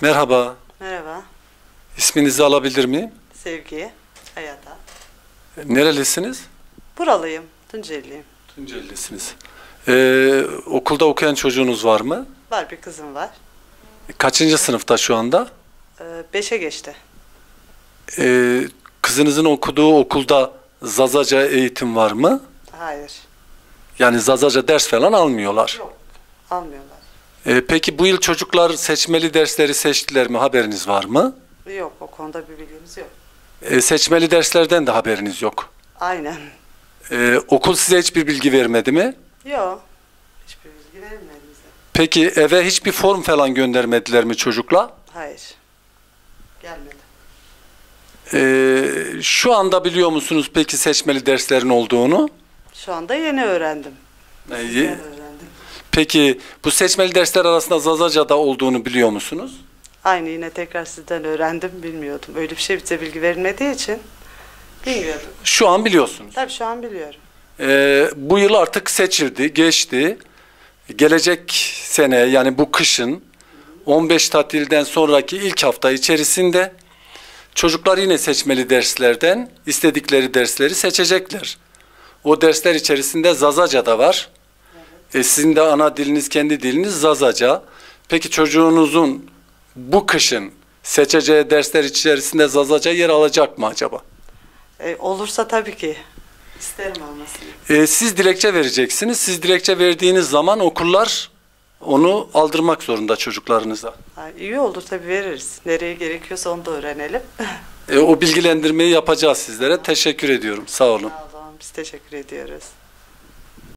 Merhaba, Merhaba, isminizi alabilir miyim? Sevgi, Hayata. Nerelisiniz? Buralıyım, Tunceliyim. Tunceli'lisiniz. Okulda okuyan çocuğunuz var mı? Var bir kızım var. Kaçıncı sınıfta şu anda? 5'e geçti. Kızınızın okuduğu okulda Zazaca eğitim var mı? Hayır, Yani Zazaca ders falan almıyorlar. yok, almıyorlar. Peki bu yıl çocuklar seçmeli dersleri seçtiler mi? Haberiniz var mı? Yok, o konuda bir bilgimiz yok. Seçmeli derslerden de haberiniz yok. Aynen. Okul size hiçbir bilgi vermedi mi? Yok, hiçbir bilgi verilmedi bize. Peki eve hiçbir form falan göndermediler mi çocukla? Hayır, gelmedi. Şu anda biliyor musunuz peki seçmeli derslerin olduğunu? Şu anda yeni öğrendim. Sizden öğrendim. Peki bu seçmeli dersler arasında Zazaca'da olduğunu biliyor musunuz? Aynı yine tekrar sizden öğrendim, bilmiyordum. Öyle bir şey bize bilgi verilmediği için bilmiyordum. Şu an biliyorsunuz. Tabii şu an biliyorum. Bu yıl artık seçildi, geçti. Gelecek sene yani bu kışın 15 tatilden sonraki ilk hafta içerisinde çocuklar yine seçmeli derslerden istedikleri dersleri seçecekler. O dersler içerisinde Zazaca da var. Sizin de ana diliniz, kendi diliniz Zazaca. Peki çocuğunuzun bu kışın seçeceği dersler içerisinde Zazaca yer alacak mı acaba? Olursa tabii ki isterim olmasını. Siz dilekçe vereceksiniz. Siz dilekçe verdiğiniz zaman okullar onu aldırmak zorunda çocuklarınıza. İyi olur tabii veririz. Nereye gerekiyorsa onu da öğrenelim. O bilgilendirmeyi yapacağız sizlere. Teşekkür ediyorum. Sağ olun. Sağ olun. Biz teşekkür ediyoruz.